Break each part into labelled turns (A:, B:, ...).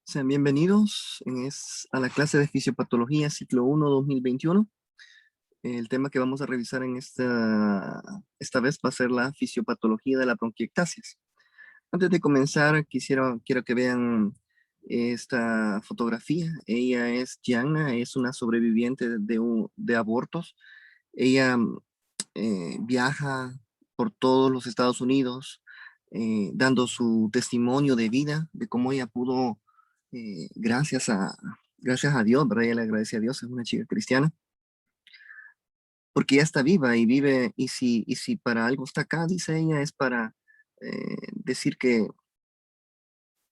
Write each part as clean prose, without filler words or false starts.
A: Sean bienvenidos a la clase de Fisiopatología ciclo 1 2021. El tema que vamos a revisar en esta vez va a ser la fisiopatología de la bronquiectasias. Antes de comenzar, quiero que vean esta fotografía. Ella es Gianna, es una sobreviviente de abortos. Ella viaja por todos los Estados Unidos, dando su testimonio de vida, de cómo ella pudo, gracias a Dios, ¿verdad? Ella le agradece a Dios, es una chica cristiana, porque ella está viva y vive, y si para algo está acá, dice ella, es para decir que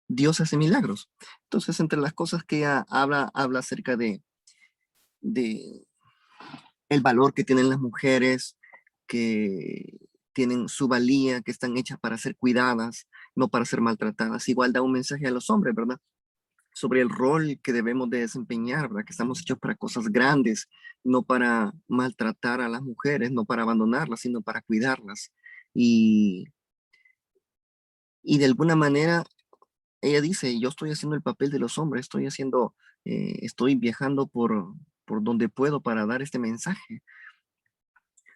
A: Dios hace milagros. Entonces, entre las cosas que ella habla acerca de el valor que tienen las mujeres, que tienen su valía, que están hechas para ser cuidadas, no para ser maltratadas. Igual da un mensaje a los hombres, ¿verdad? Sobre el rol que debemos de desempeñar, ¿verdad? Que estamos hechos para cosas grandes, no para maltratar a las mujeres, no para abandonarlas, sino para cuidarlas. Y, y de alguna manera, ella dice, yo estoy haciendo el papel de los hombres, estoy viajando por donde puedo para dar este mensaje.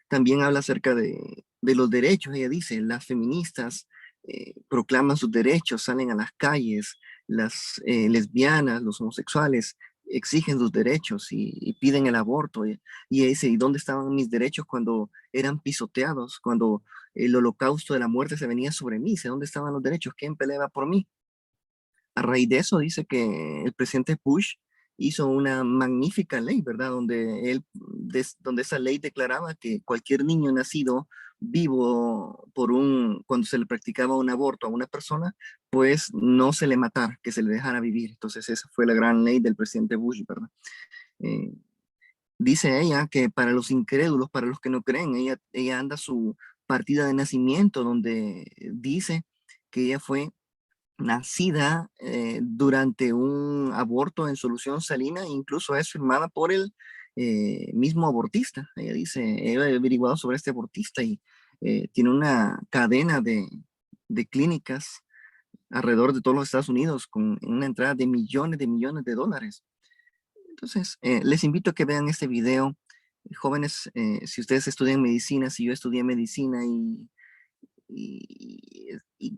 A: También habla acerca de los derechos. Ella dice, las feministas proclaman sus derechos, salen a las calles, las lesbianas, los homosexuales exigen sus derechos y piden el aborto. Y ella dice, ¿y dónde estaban mis derechos cuando eran pisoteados, cuando el holocausto de la muerte se venía sobre mí? ¿Dónde estaban los derechos? ¿Quién peleaba por mí? A raíz de eso dice que el presidente Bush hizo una magnífica ley, ¿verdad? Donde esa ley declaraba que cualquier niño nacido vivo cuando se le practicaba un aborto a una persona, pues no se le matara, que se le dejara vivir. Entonces esa fue la gran ley del presidente Bush, ¿verdad? Eh, Dice ella que para los incrédulos, para los que no creen, ella anda su partida de nacimiento donde dice que ella fue nacida durante un aborto en solución salina, incluso es firmada por el mismo abortista. Ella dice, he averiguado sobre este abortista y tiene una cadena de clínicas alrededor de todos los Estados Unidos con una entrada de millones de dólares. Entonces, les invito a que vean este video. Jóvenes, si ustedes estudian medicina, si yo estudié medicina y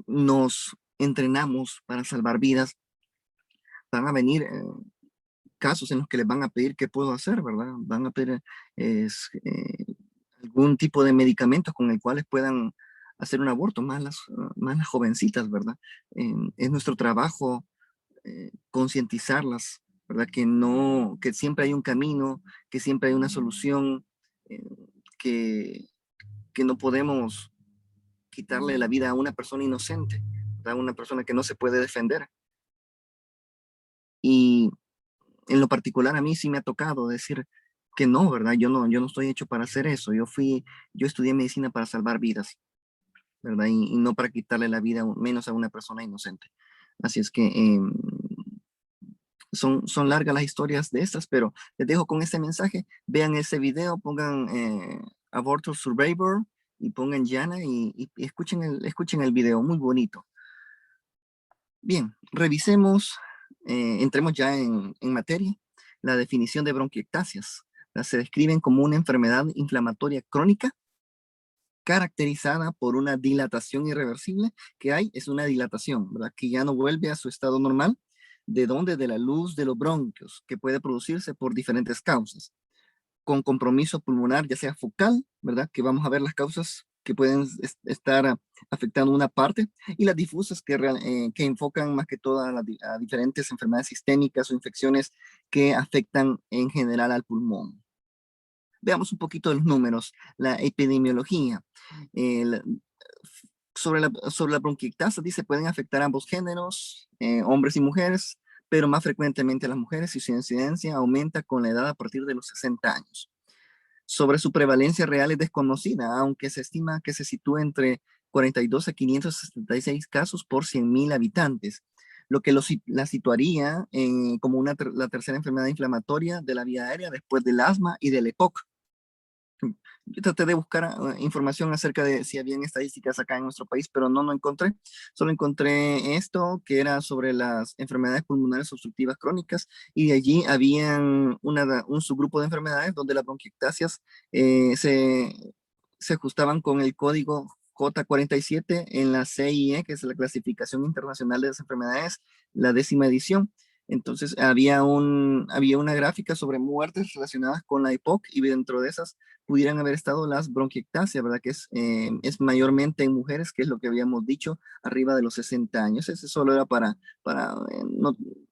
A: nos entrenamos para salvar vidas, van a venir casos en los que les van a pedir qué puedo hacer, ¿verdad? Van a pedir algún tipo de medicamentos con el cual puedan hacer un aborto, más las jovencitas, ¿verdad? Es nuestro trabajo concientizarlas, ¿verdad? Que siempre hay un camino, que siempre hay una solución, eh, que, que no podemos quitarle la vida a una persona inocente, ¿verdad? Una persona que no se puede defender. Y en lo particular a mí sí me ha tocado decir que no, ¿verdad? Yo no estoy hecho para hacer eso. Yo estudié medicina para salvar vidas, ¿verdad? Y no para quitarle la vida menos a una persona inocente. Así es que son largas las historias de estas, pero les dejo con este mensaje. Vean ese video, pongan Aborto Survivor y pongan Yana y escuchen el video, muy bonito. Bien, revisemos, entremos ya en materia. La definición de bronquiectasias. Se describen como una enfermedad inflamatoria crónica caracterizada por una dilatación irreversible. Que hay es una dilatación, ¿verdad? Que ya no vuelve a su estado normal. ¿De dónde? De la luz de los bronquios, que puede producirse por diferentes causas con compromiso pulmonar, ya sea focal, ¿verdad? Que vamos a ver las causas que pueden estar afectando una parte, y las difusas que enfocan más que todo a diferentes enfermedades sistémicas o infecciones que afectan en general al pulmón. Veamos un poquito de los números, la epidemiología. El, sobre la bronquiectasia dice pueden afectar a ambos géneros, hombres y mujeres, pero más frecuentemente a las mujeres, y su incidencia aumenta con la edad a partir de los 60 años. Sobre su prevalencia real es desconocida, aunque se estima que se sitúa entre 42 a 576 casos por 100.000 habitantes, lo que la situaría como la tercera enfermedad inflamatoria de la vía aérea después del asma y del EPOC. Yo traté de buscar información acerca de si habían estadísticas acá en nuestro país, pero no encontré. Solo encontré esto que era sobre las enfermedades pulmonares obstructivas crónicas y de allí habían un subgrupo de enfermedades donde las bronquiectasias se ajustaban con el código J47 en la CIE, que es la Clasificación Internacional de las Enfermedades, la 10ª edición. Entonces había una gráfica sobre muertes relacionadas con la EPOC y dentro de esas pudieran haber estado las bronquiectasias, ¿verdad? Que es mayormente en mujeres, que es lo que habíamos dicho, arriba de los 60 años. Ese solo era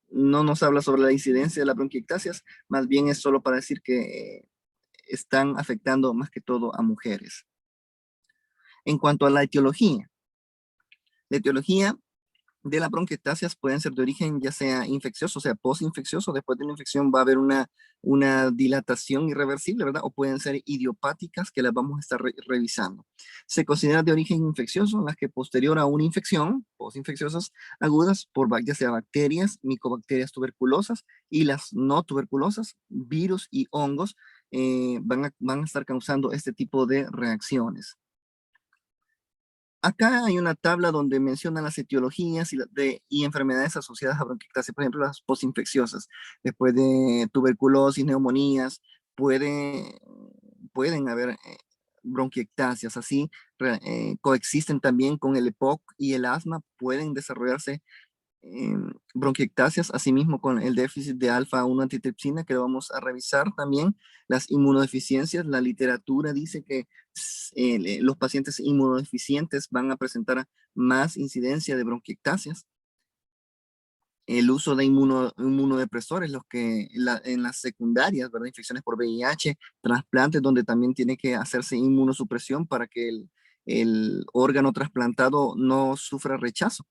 A: no nos habla sobre la incidencia de las bronquiectasias, más bien es solo para decir que están afectando más que todo a mujeres. En cuanto a la etiología de las bronquiectasias pueden ser de origen ya sea infeccioso, o sea, postinfeccioso, después de la infección va a haber una dilatación irreversible, ¿verdad? O pueden ser idiopáticas que las vamos a estar revisando. Se considera de origen infeccioso las que posterior a una infección, postinfecciosas agudas, por ya sea bacterias, micobacterias tuberculosas y las no tuberculosas, virus y hongos, van a estar causando este tipo de reacciones. Acá hay una tabla donde mencionan las etiologías y enfermedades asociadas a bronquiectasia, por ejemplo, las postinfecciosas, después de tuberculosis, neumonías, pueden haber bronquiectasias, así coexisten también con el EPOC y el asma, pueden desarrollarse bronquiectasias, asimismo con el déficit de alfa-1 antitripsina, que lo vamos a revisar también, las inmunodeficiencias. La literatura dice que los pacientes inmunodeficientes van a presentar más incidencia de bronquiectasias. El uso de inmunodepresores, en las secundarias, ¿verdad? Infecciones por VIH, trasplantes, donde también tiene que hacerse inmunosupresión para que el órgano trasplantado no sufra rechazo.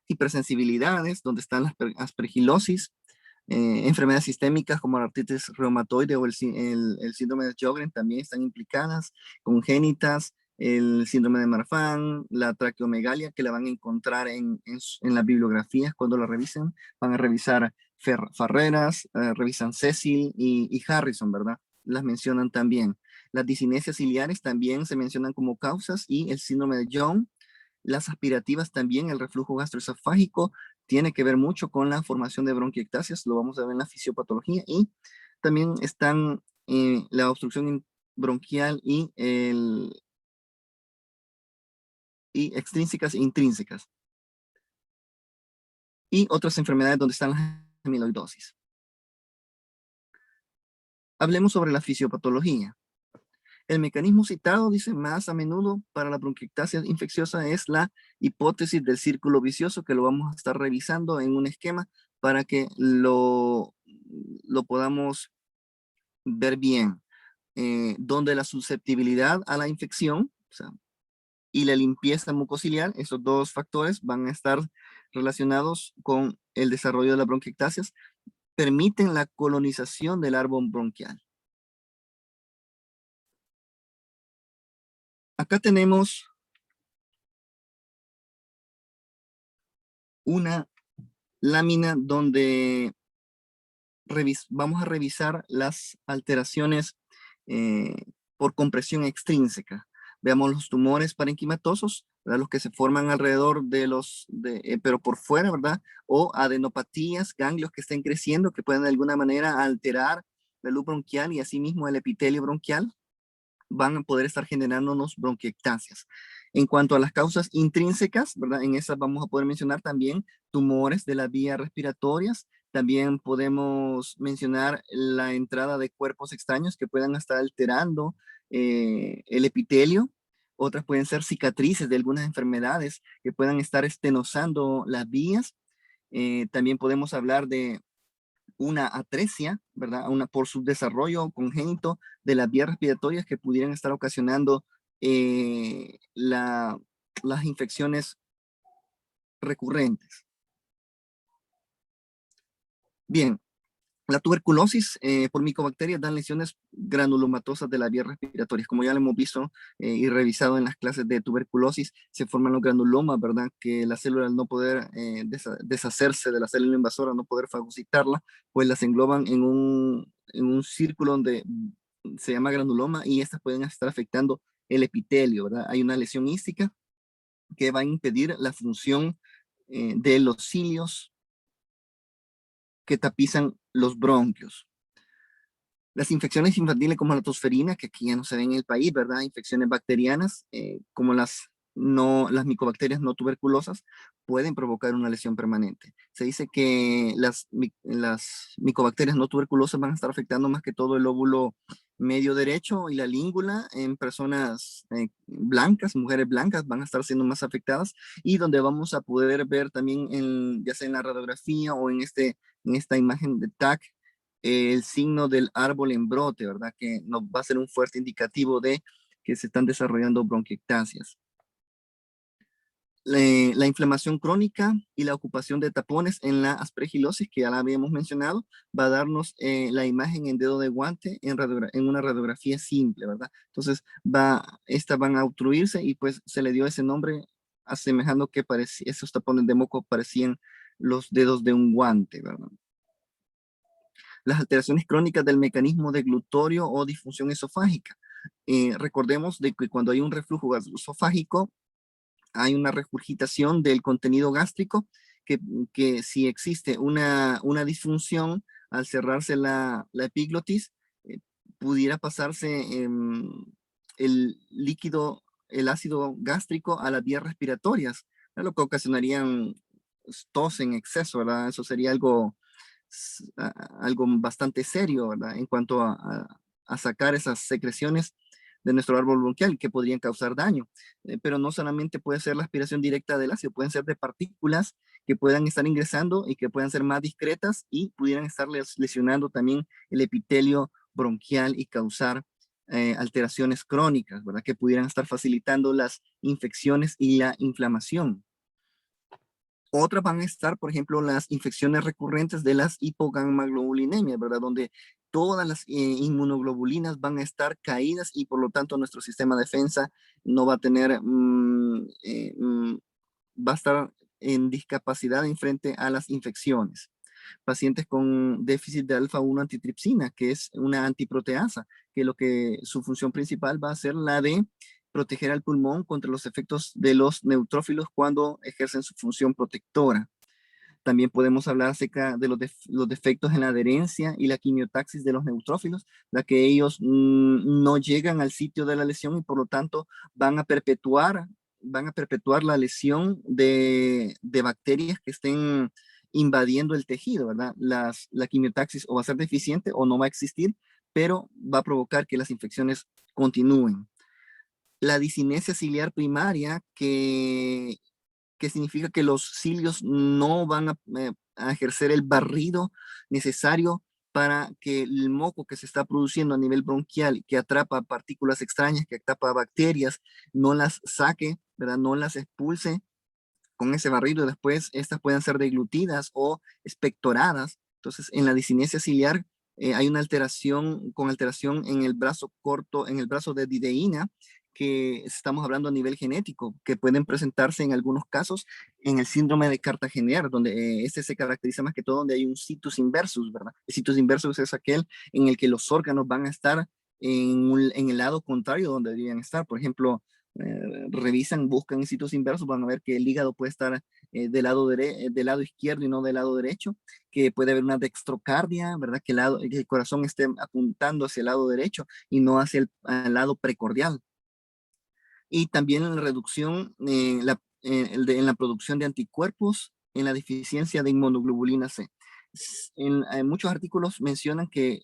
A: Hipersensibilidades, donde están las aspergilosis, enfermedades sistémicas como la artritis reumatoide o el síndrome de Sjögren también están implicadas, congénitas, el síndrome de Marfan, la traqueomegalia, que la van a encontrar en las bibliografías cuando la revisen. Van a revisar Farreras, revisan Cecil y Harrison, ¿verdad? Las mencionan también. Las discinesias ciliares también se mencionan como causas y el síndrome de Young. Las aspirativas también, el reflujo gastroesofágico, tiene que ver mucho con la formación de bronquiectasias, lo vamos a ver en la fisiopatología, y también están la obstrucción bronquial y extrínsecas e intrínsecas, y otras enfermedades donde están las amiloidosis. Hablemos sobre la fisiopatología. El mecanismo citado, dice, más a menudo para la bronquiectasia infecciosa es la hipótesis del círculo vicioso, que lo vamos a estar revisando en un esquema para que lo podamos ver bien, donde la susceptibilidad a la infección, o sea, y la limpieza mucociliar, esos dos factores van a estar relacionados con el desarrollo de las bronquiectasias, permiten la colonización del árbol bronquial. Acá tenemos una lámina donde vamos a revisar las alteraciones eh, por compresión extrínseca. Veamos los tumores parenquimatosos, ¿verdad? Los que se forman alrededor pero por fuera, ¿verdad? O adenopatías, ganglios que estén creciendo, que pueden de alguna manera alterar la luz bronquial y asimismo el epitelio bronquial, van a poder estar generándonos bronquiectasias. En cuanto a las causas intrínsecas, ¿verdad? En esas vamos a poder mencionar también tumores de las vías respiratorias. También podemos mencionar la entrada de cuerpos extraños que puedan estar alterando el epitelio. Otras pueden ser cicatrices de algunas enfermedades que puedan estar estenosando las vías. También podemos hablar de una atresia, ¿verdad? Por su desarrollo congénito de las vías respiratorias que pudieran estar ocasionando las infecciones recurrentes. Bien, la tuberculosis por micobacterias dan lesiones granulomatosas de las vías respiratorias. Como ya lo hemos visto y revisado en las clases de tuberculosis, se forman los granulomas, ¿verdad? Que la célula al no poder deshacerse de la célula invasora, no poder fagocitarla, pues las engloban en un círculo donde se llama granuloma, y estas pueden estar afectando el epitelio, ¿verdad? Hay una lesión ística que va a impedir la función de los cilios que tapizan los bronquios. Las infecciones infantiles como la tosferina, que aquí ya no se ven en el país, ¿verdad? Infecciones bacterianas, como las micobacterias no tuberculosas, pueden provocar una lesión permanente. Se dice que las micobacterias no tuberculosas van a estar afectando más que todo el lóbulo medio derecho y la língula en personas blancas, mujeres blancas, van a estar siendo más afectadas, y donde vamos a poder ver también, ya sea en la radiografía o en esta imagen de TAC, el signo del árbol en brote, ¿verdad? Que nos va a ser un fuerte indicativo de que se están desarrollando bronquiectasias. La inflamación crónica y la ocupación de tapones en la aspergilosis, que ya la habíamos mencionado, va a darnos la imagen en dedo de guante en una radiografía simple, ¿verdad? Entonces, estas van a obstruirse, y pues se le dio ese nombre asemejando que esos tapones de moco parecían los dedos de un guante, ¿verdad? Las alteraciones crónicas del mecanismo deglutorio o disfunción esofágica. Recordemos de que cuando hay un reflujo gastroesofágico, hay una regurgitación del contenido gástrico, que si existe una disfunción al cerrarse la epiglotis, pudiera pasarse el líquido, el ácido gástrico a las vías respiratorias, ¿verdad? Lo que ocasionarían tos en exceso, ¿verdad? Eso sería algo bastante serio, ¿verdad? En cuanto a sacar esas secreciones de nuestro árbol bronquial que podrían causar daño. Pero no solamente puede ser la aspiración directa del ácido, pueden ser de partículas que puedan estar ingresando y que puedan ser más discretas y pudieran estar lesionando también el epitelio bronquial y causar alteraciones crónicas, ¿verdad? Que pudieran estar facilitando las infecciones y la inflamación. Otras van a estar, por ejemplo, las infecciones recurrentes de las hipogamaglobulinemias, ¿verdad? Donde todas las inmunoglobulinas van a estar caídas, y por lo tanto nuestro sistema de defensa no va a tener, va a estar en discapacidad en frente a las infecciones. Pacientes con déficit de alfa-1 antitripsina, que es una antiproteasa, que su función principal va a ser la de proteger al pulmón contra los efectos de los neutrófilos cuando ejercen su función protectora. También podemos hablar acerca de los defectos en la adherencia y la quimiotaxis de los neutrófilos, ya que ellos no llegan al sitio de la lesión, y por lo tanto van a perpetuar la lesión de bacterias que estén invadiendo el tejido, ¿verdad? La quimiotaxis o va a ser deficiente o no va a existir, pero va a provocar que las infecciones continúen. La disinesia ciliar primaria, que significa que los cilios no van a ejercer el barrido necesario para que el moco que se está produciendo a nivel bronquial, que atrapa partículas extrañas, que atrapa bacterias, no las saque, ¿verdad? No las expulse con ese barrido, y después estas puedan ser deglutidas o expectoradas. Entonces, en la disinesia ciliar hay una alteración en el brazo corto, en el brazo de dideína, que estamos hablando a nivel genético, que pueden presentarse en algunos casos en el síndrome de Cartagener, donde este se caracteriza más que todo donde hay un situs inversus, ¿verdad? El situs inversus es aquel en el que los órganos van a estar en el lado contrario donde deberían estar. Por ejemplo, revisan, buscan en sitios inversos, van a ver que el hígado puede estar del lado izquierdo y no del lado derecho, que puede haber una dextrocardia, ¿verdad? Que el corazón esté apuntando hacia el lado derecho y no hacia al lado precordial. Y también en la reducción, en la producción de anticuerpos, en la deficiencia de inmunoglobulina C. En muchos artículos mencionan que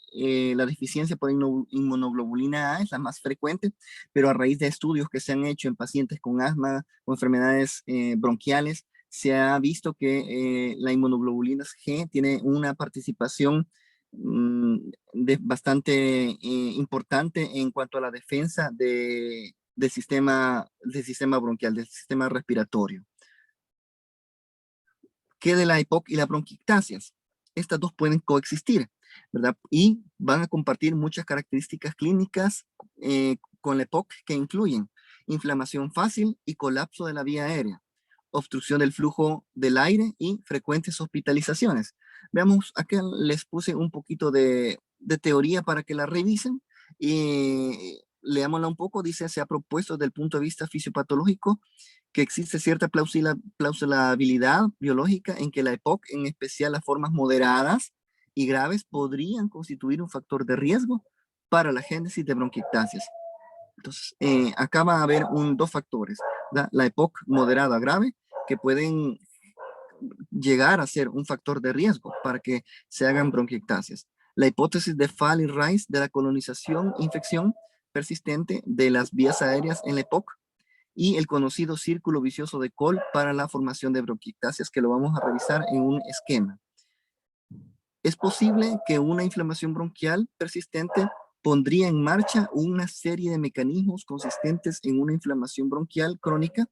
A: la deficiencia por inmunoglobulina A es la más frecuente, pero a raíz de estudios que se han hecho en pacientes con asma o enfermedades bronquiales, se ha visto que la inmunoglobulina G tiene una participación bastante importante en cuanto a la defensa del sistema bronquial, del sistema respiratorio. ¿Qué de la EPOC y la bronquiectasias? Estas dos pueden coexistir, ¿verdad? Y van a compartir muchas características clínicas con la EPOC, que incluyen inflamación fácil y colapso de la vía aérea, obstrucción del flujo del aire y frecuentes hospitalizaciones. Veamos, acá les puse un poquito de teoría para que la revisen. Y leámosla un poco, dice, se ha propuesto desde el punto de vista fisiopatológico que existe cierta plausibilidad biológica en que la EPOC, en especial las formas moderadas y graves, podrían constituir un factor de riesgo para la génesis de bronquiectasias. Entonces, acá va a haber dos factores, la EPOC moderada grave, que pueden llegar a ser un factor de riesgo para que se hagan bronquiectasias. La hipótesis de Fall y Rice de la colonización, infección persistente de las vías aéreas en la EPOC y el conocido círculo vicioso de Kohl para la formación de bronquiectasias, que lo vamos a revisar en un esquema. Es posible que una inflamación bronquial persistente pondría en marcha una serie de mecanismos consistentes en una inflamación bronquial crónica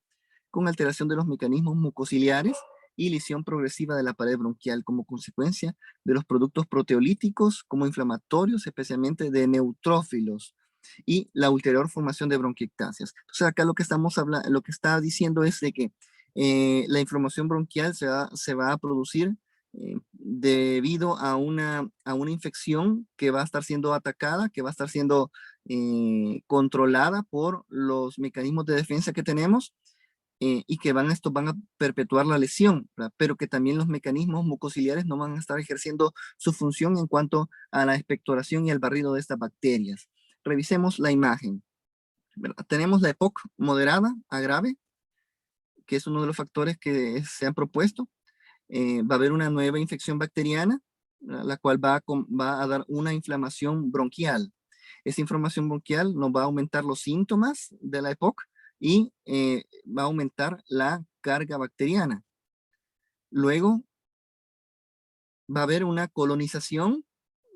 A: con alteración de los mecanismos mucociliares y lesión progresiva de la pared bronquial como consecuencia de los productos proteolíticos como inflamatorios, especialmente de neutrófilos, y la ulterior formación de bronquiectasias. Entonces acá lo que estamos hablando, lo que está diciendo es de que la inflamación bronquial se va a producir debido a una infección que va a estar siendo atacada, que va a estar siendo controlada por los mecanismos de defensa que tenemos, y que estos van a perpetuar la lesión, ¿verdad? Pero que también los mecanismos mucociliares no van a estar ejerciendo su función en cuanto a la expectoración y el barrido de estas bacterias. Revisemos la imagen, ¿verdad? Tenemos la EPOC moderada a grave, que es uno de los factores que se han propuesto. Va a haber una nueva infección bacteriana, la cual va a dar una inflamación bronquial. Esa inflamación bronquial nos va a aumentar los síntomas de la EPOC y va a aumentar la carga bacteriana. Luego va a haber una colonización,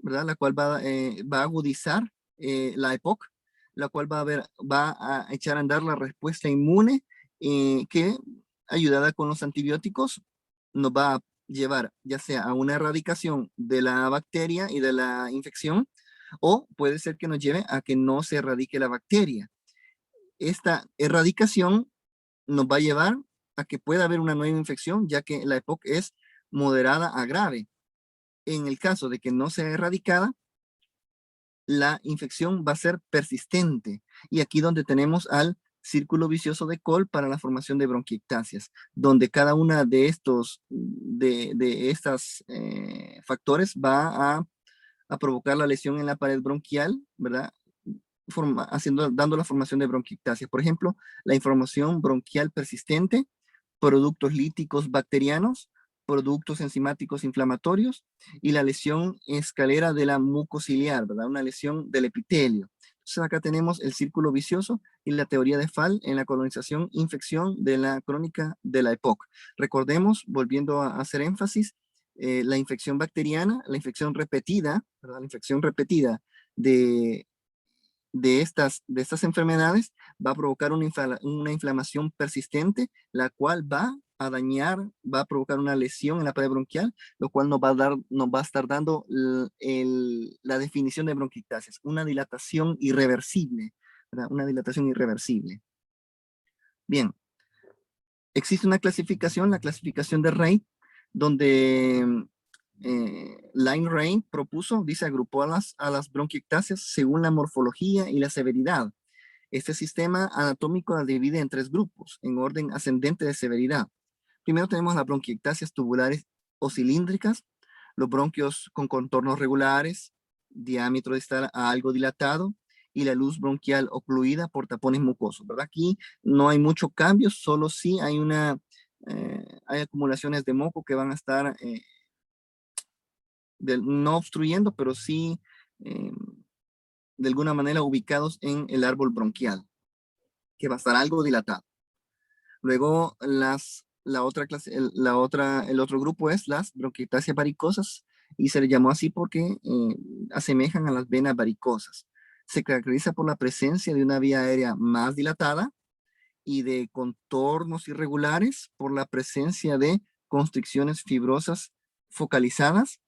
A: ¿verdad? La cual va a agudizar la EPOC, la cual va a echar a andar la respuesta inmune que, ayudada con los antibióticos, nos va a llevar ya sea a una erradicación de la bacteria y de la infección, o puede ser que nos lleve a que no se erradique la bacteria. Esta erradicación nos va a llevar a que pueda haber una nueva infección, ya que la EPOC es moderada a grave. En el caso de que no sea erradicada, la infección va a ser persistente. Y aquí donde tenemos al círculo vicioso de Kohl para la formación de bronquiectasias, donde cada una de estos factores va a provocar la lesión en la pared bronquial, ¿verdad? Dando la formación de bronquiectasias. Por ejemplo, la inflamación bronquial persistente, productos líticos bacterianos, productos enzimáticos inflamatorios y la lesión escalera de la mucociliar, ¿verdad? Una lesión del epitelio. Entonces acá tenemos el círculo vicioso y la teoría de Fall en la colonización, infección de la crónica de la EPOC. Recordemos, volviendo a hacer énfasis, la infección bacteriana, la infección repetida, ¿verdad? La infección repetida de estas enfermedades va a provocar una inflamación persistente, la cual va a dañar, va a provocar una lesión en la pared bronquial, lo cual nos va a estar dando la definición de bronquiectasias, una dilatación irreversible, ¿verdad? Una dilatación irreversible. Bien, existe una clasificación, la clasificación de Rey, donde Line Rain propuso, dice, agrupó a las bronquiectasias según la morfología y la severidad. Este sistema anatómico la divide en tres grupos, en orden ascendente de severidad. Primero tenemos las bronquiectasias tubulares o cilíndricas, los bronquios con contornos regulares, diámetro distal a algo dilatado, y la luz bronquial ocluida por tapones mucosos, ¿verdad? Aquí no hay mucho cambio, solo sí hay acumulaciones de moco que van a estar no obstruyendo, pero sí de alguna manera ubicados en el árbol bronquial, que va a estar algo dilatado. Luego el otro grupo es las bronquiectasias varicosas, y se le llamó así porque asemejan a las venas varicosas. Se caracteriza por la presencia de una vía aérea más dilatada y de contornos irregulares, por la presencia de constricciones fibrosas focalizadas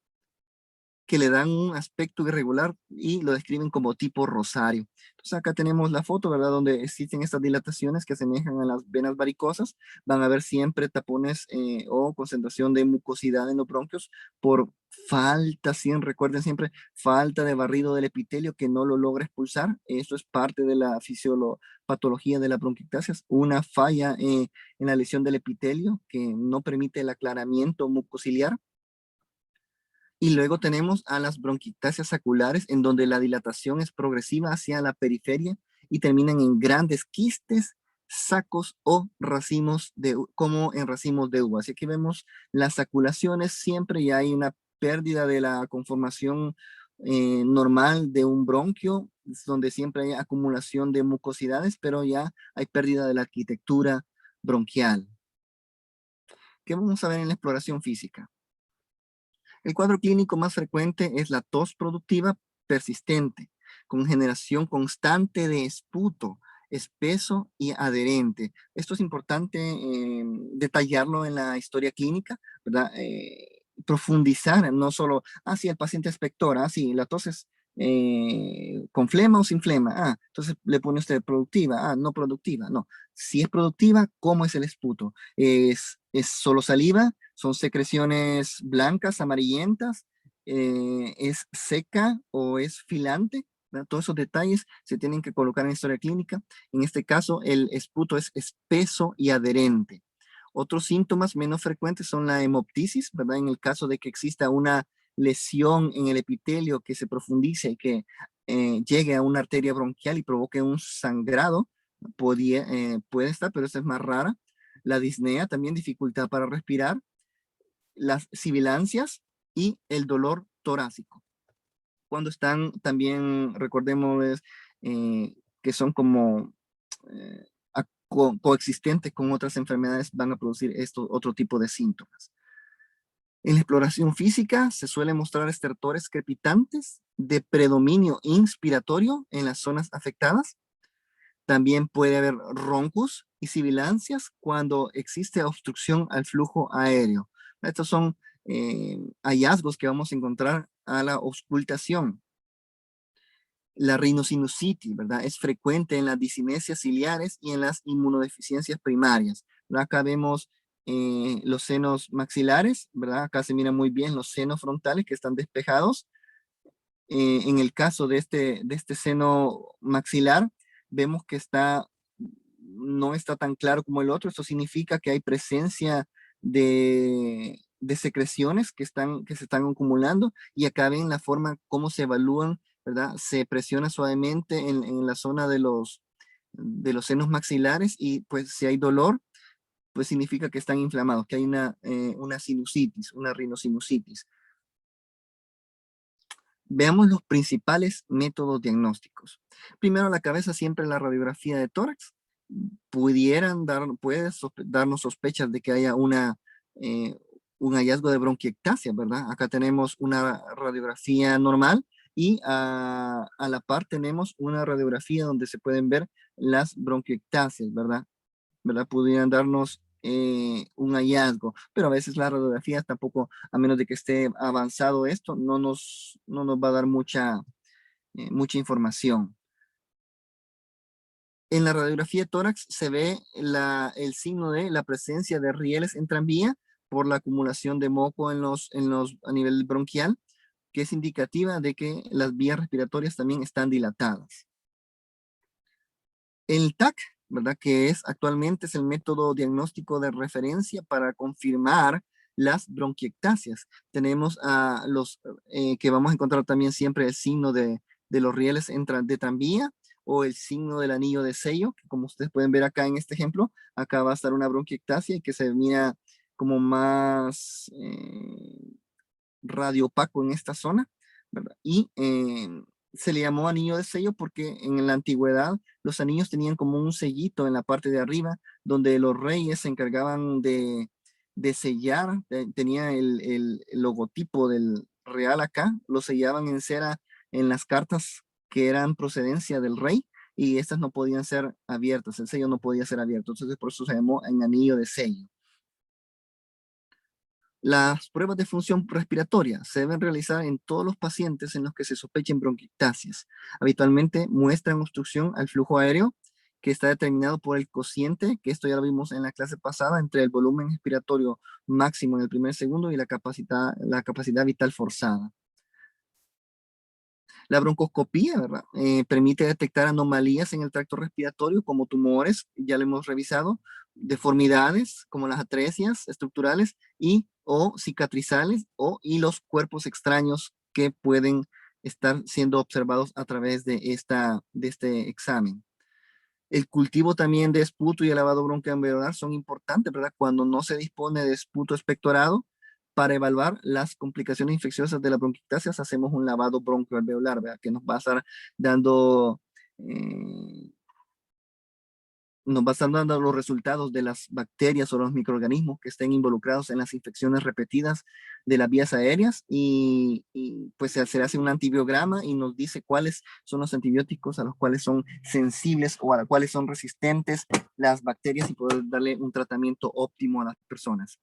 A: que le dan un aspecto irregular y lo describen como tipo rosario. Entonces acá tenemos la foto, ¿verdad? Donde existen estas dilataciones que asemejan a las venas varicosas. Van a ver siempre tapones o concentración de mucosidad en los bronquios por falta, recuerden siempre, falta de barrido del epitelio que no lo logra expulsar. Esto es parte de la patología de la bronquiectasia, una falla en la lesión del epitelio que no permite el aclaramiento mucociliar. Y luego tenemos a las bronquiectasias saculares, en donde la dilatación es progresiva hacia la periferia y terminan en grandes quistes, sacos o racimos como en racimos de uva. Así que vemos las saculaciones siempre y hay una pérdida de la conformación normal de un bronquio, donde siempre hay acumulación de mucosidades, pero ya hay pérdida de la arquitectura bronquial. ¿Qué vamos a ver en la exploración física? El cuadro clínico más frecuente es la tos productiva persistente, con generación constante de esputo, espeso y adherente. Esto es importante detallarlo en la historia clínica, ¿verdad? Profundizar, no solo, si el paciente es pectora, la tos es con flema o sin flema, entonces le pone usted productiva, no productiva, no. Si es productiva, ¿cómo es el esputo? ¿Es solo saliva? ¿Son secreciones blancas, amarillentas? ¿Es seca o es filante? ¿Verdad? Todos esos detalles se tienen que colocar en la historia clínica. En este caso, el esputo es espeso y adherente. Otros síntomas menos frecuentes son la hemoptisis, ¿verdad? En el caso de que exista una lesión en el epitelio que se profundice y que llegue a una arteria bronquial y provoque un sangrado, puede estar, pero esta es más rara. La disnea, también dificultad para respirar, las sibilancias y el dolor torácico. Cuando están también, recordemos, que son como coexistentes con otras enfermedades, van a producir otro tipo de síntomas. En la exploración física se suele mostrar estertores crepitantes de predominio inspiratorio en las zonas afectadas. También puede haber roncos y sibilancias cuando existe obstrucción al flujo aéreo. Estos son hallazgos que vamos a encontrar a la auscultación. La rinosinusitis, ¿verdad? Es frecuente en las disinesias ciliares y en las inmunodeficiencias primarias. Acá vemos los senos maxilares, ¿verdad? Acá se mira muy bien los senos frontales que están despejados. En el caso de este seno maxilar, vemos que no está tan claro como el otro. Esto significa que hay presencia de secreciones que se están acumulando, y acá ven la forma como se evalúan, ¿verdad? Se presiona suavemente en la zona de los senos maxilares, y pues si hay dolor, pues significa que están inflamados, que hay una sinusitis, una rinosinusitis. Veamos los principales métodos diagnósticos. Primero, la cabeza, siempre la radiografía de tórax. Puede darnos sospechas de que haya un hallazgo de bronquiectasia, ¿verdad? Acá tenemos una radiografía normal y a la par tenemos una radiografía donde se pueden ver las bronquiectasias, ¿verdad? Pudieran darnos un hallazgo, pero a veces la radiografía tampoco, a menos de que esté avanzado esto, no nos va a dar mucha información. En la radiografía de tórax se ve el signo de la presencia de rieles en tranvía por la acumulación de moco a nivel bronquial, que es indicativa de que las vías respiratorias también están dilatadas. El TAC, ¿verdad? Que actualmente es el método diagnóstico de referencia para confirmar las bronquiectasias. Tenemos a los que vamos a encontrar también siempre el signo de los rieles de tranvía, o el signo del anillo de sello, que como ustedes pueden ver acá en este ejemplo, acá va a estar una bronquiectasia y que se mira como más radiopaco en esta zona, ¿verdad? Y se le llamó anillo de sello porque en la antigüedad los anillos tenían como un sellito en la parte de arriba, donde los reyes se encargaban de sellar. Tenía el logotipo del real acá, lo sellaban en cera en las cartas que eran procedencia del rey, y estas no podían ser abiertas, el sello no podía ser abierto, entonces por eso se llamó en anillo de sello. Las pruebas de función respiratoria se deben realizar en todos los pacientes en los que se sospechen bronquiectasias. Habitualmente muestran obstrucción al flujo aéreo, que está determinado por el cociente, que esto ya lo vimos en la clase pasada, entre el volumen respiratorio máximo en el primer segundo y la capacidad vital forzada. La broncoscopía, ¿verdad? Permite detectar anomalías en el tracto respiratorio como tumores, ya lo hemos revisado, deformidades como las atresias estructurales y o cicatrizales y los cuerpos extraños que pueden estar siendo observados a través de este examen. El cultivo también de esputo y el lavado broncoalveolar son importantes, ¿verdad? Cuando no se dispone de esputo expectorado, para evaluar las complicaciones infecciosas de la bronquiectasia, hacemos un lavado broncoalveolar, ¿verdad? Que dando, eh, nos va a estar dando los resultados de las bacterias o los microorganismos que estén involucrados en las infecciones repetidas de las vías aéreas pues se hace un antibiograma y nos dice cuáles son los antibióticos a los cuales son sensibles o a los cuales son resistentes las bacterias y poder darle un tratamiento óptimo a las personas.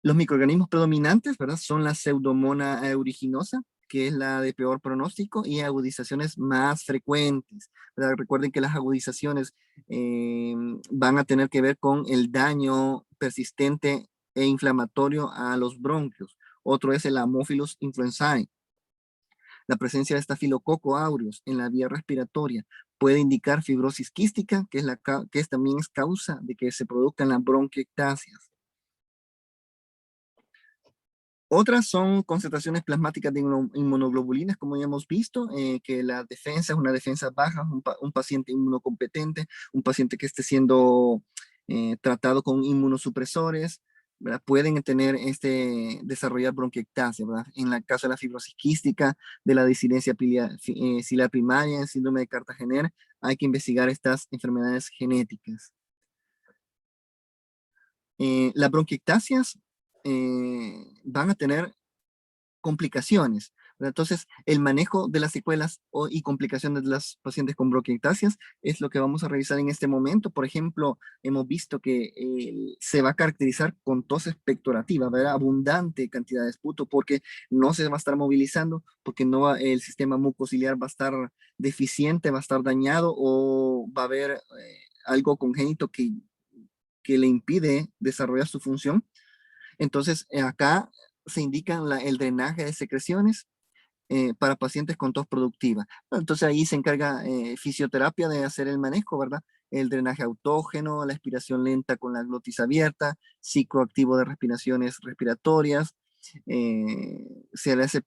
A: Los microorganismos predominantes, ¿verdad? Son la Pseudomonas aeruginosa, que es la de peor pronóstico, y agudizaciones más frecuentes, ¿verdad? Recuerden que las agudizaciones van a tener que ver con el daño persistente e inflamatorio a los bronquios. Otro es el Haemophilus influenzae. La presencia de Staphylococcus aureus en la vía respiratoria puede indicar fibrosis quística, que también es causa de que se produzcan las bronquiectasias. Otras son concentraciones plasmáticas de inmunoglobulinas, como ya hemos visto, que la defensa es una defensa baja, un paciente inmunocompetente, un paciente que esté siendo tratado con inmunosupresores, ¿verdad? Pueden desarrollar bronquiectasia, ¿verdad? En el caso de la fibrosis quística, de la disidencia ciliar primaria, el síndrome de Cartagener, hay que investigar estas enfermedades genéticas. Las bronquiectasias van a tener complicaciones, ¿verdad? Entonces, el manejo de las secuelas y complicaciones de los pacientes con bronquiectasias es lo que vamos a revisar en este momento. Por ejemplo, hemos visto que se va a caracterizar con tos expectorativa, ¿verdad? Abundante cantidad de esputo porque no se va a estar movilizando, porque el sistema mucociliar va a estar deficiente, va a estar dañado o va a haber algo congénito que le impide desarrollar su función. Entonces, acá se indica el drenaje de secreciones para pacientes con tos productiva. Entonces, ahí se encarga fisioterapia de hacer el manejo, ¿verdad? El drenaje autógeno, la expiración lenta con la glotis abierta, ciclo activo de respiraciones respiratorias, se le hace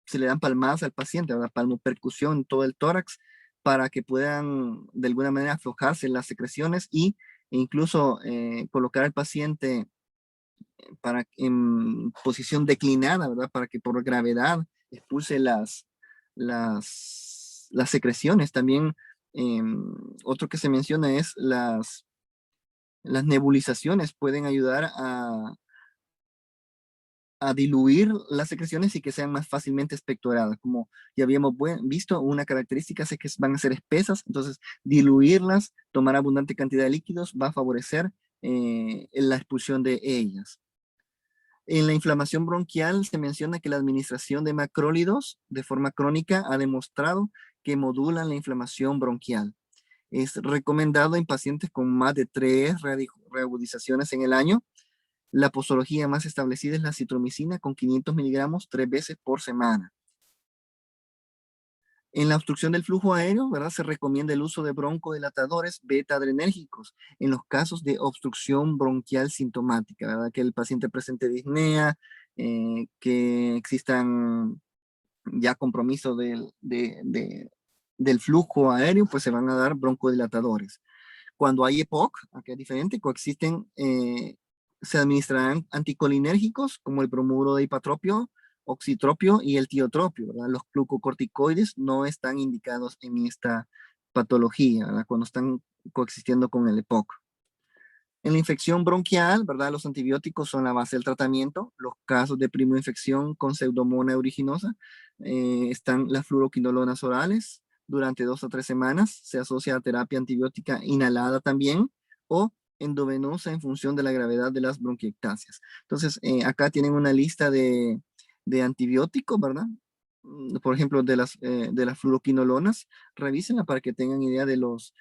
A: se le dan palmadas al paciente, ¿verdad? Palmopercusión en todo el tórax para que puedan de alguna manera aflojarse las secreciones e incluso colocar al paciente en posición declinada, ¿verdad? Para que por gravedad expulse las secreciones. También otro que se menciona es las nebulizaciones pueden ayudar a diluir las secreciones y que sean más fácilmente expectoradas. Como ya habíamos visto, una característica es que van a ser espesas, entonces diluirlas, tomar abundante cantidad de líquidos va a favorecer la expulsión de ellas. En la inflamación bronquial se menciona que la administración de macrólidos de forma crónica ha demostrado que modulan la inflamación bronquial. Es recomendado en pacientes con más de 3 reagudizaciones en el año. La posología más establecida es la citromicina con 500 miligramos 3 veces por semana. En la obstrucción del flujo aéreo, ¿verdad? Se recomienda el uso de broncodilatadores beta-adrenérgicos en los casos de obstrucción bronquial sintomática, ¿verdad? Que el paciente presente disnea, que existan ya compromiso del flujo aéreo, pues se van a dar broncodilatadores. Cuando hay EPOC, aquí es diferente, se administrarán anticolinérgicos como el bromuro de hipatropio, oxitropio y el tiotropio, ¿verdad? Los glucocorticoides no están indicados en esta patología, ¿verdad? Cuando están coexistiendo con el EPOC. En la infección bronquial, ¿verdad? Los antibióticos son la base del tratamiento. Los casos de primoinfección con Pseudomonas aeruginosa están las fluoroquinolonas orales durante 2 a 3 semanas. Se asocia a terapia antibiótica inhalada también o endovenosa en función de la gravedad de las bronquiectasias. Entonces, acá tienen una lista de antibióticos, ¿verdad? Por ejemplo, de las fluoroquinolonas. Revísenla para que tengan idea de los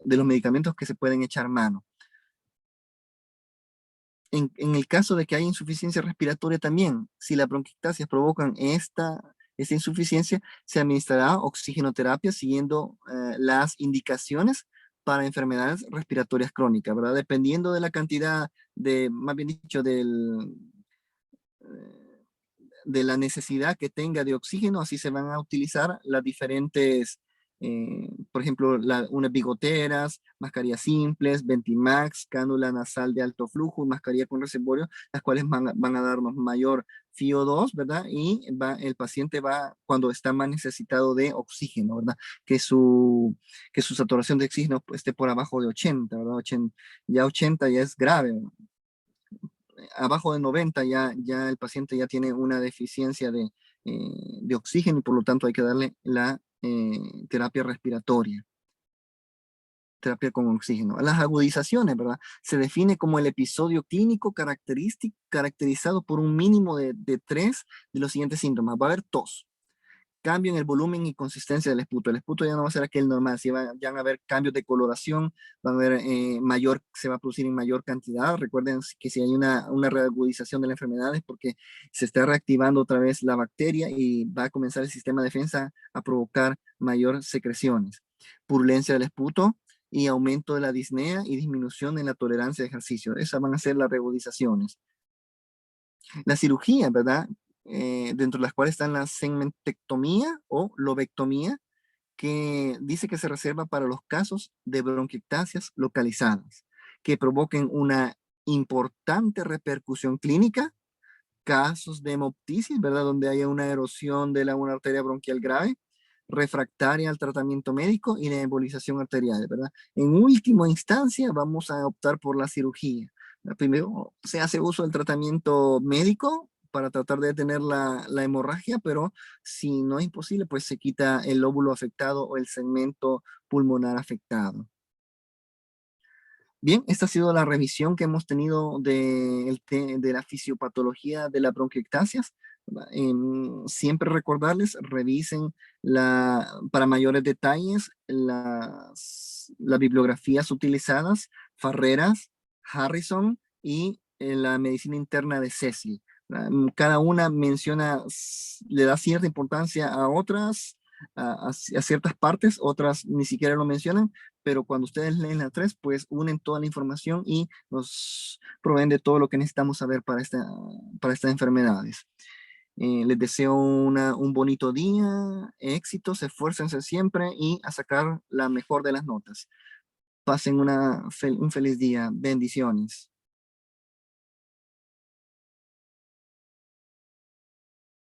A: medicamentos que se pueden echar mano. En el caso de que haya insuficiencia respiratoria también, si las bronquiectasias provocan esta insuficiencia, se administrará oxigenoterapia siguiendo las indicaciones para enfermedades respiratorias crónicas, ¿verdad? Dependiendo de la cantidad más bien dicho, eh, de la necesidad que tenga de oxígeno, así se van a utilizar las diferentes, por ejemplo, unas bigoteras, mascarillas simples, Ventimax, cánula nasal de alto flujo, mascarilla con reservorio, las cuales van a darnos mayor FiO2, ¿verdad? Y el paciente va, cuando está más necesitado de oxígeno, ¿verdad? Que su saturación de oxígeno pues, esté por abajo de 80, ¿verdad? 80 ya es grave, ¿verdad? Abajo de 90 ya el paciente ya tiene una deficiencia de oxígeno y por lo tanto hay que darle la terapia respiratoria, terapia con oxígeno. Las agudizaciones, ¿verdad? Se define como el episodio clínico caracterizado por un mínimo de 3 de los siguientes síntomas. Va a haber tos, cambio en el volumen y consistencia del esputo. El esputo ya no va a ser aquel normal, ya van a haber cambios de coloración, van a haber se va a producir en mayor cantidad. Recuerden que si hay una reagudización de la enfermedad es porque se está reactivando otra vez la bacteria y va a comenzar el sistema de defensa a provocar mayor secreciones. Purulencia del esputo y aumento de la disnea y disminución en la tolerancia de ejercicio. Esas van a ser las reagudizaciones. La cirugía, ¿verdad? Dentro de las cuales están la segmentectomía o lobectomía, que dice que se reserva para los casos de bronquiectasias localizadas, que provoquen una importante repercusión clínica, casos de hemoptisis, ¿verdad? Donde haya una erosión de una arteria bronquial grave, refractaria al tratamiento médico y la embolización arterial, ¿verdad? En última instancia, vamos a optar por la cirugía. Primero se hace uso del tratamiento médico para tratar de detener la hemorragia, pero si no es imposible, pues se quita el lóbulo afectado o el segmento pulmonar afectado. Bien, esta ha sido la revisión que hemos tenido de la fisiopatología de las bronquiectasias. Siempre recordarles, revisen para mayores detalles las bibliografías utilizadas, Farreras, Harrison y la medicina interna de Cecil. Cada una le da cierta importancia a otras, a ciertas partes, otras ni siquiera lo mencionan, pero cuando ustedes leen la 3, pues unen toda la información y nos proveen de todo lo que necesitamos saber para estas enfermedades. Les deseo un bonito día, éxitos, esfuércense siempre y a sacar la mejor de las notas. Pasen un feliz día. Bendiciones.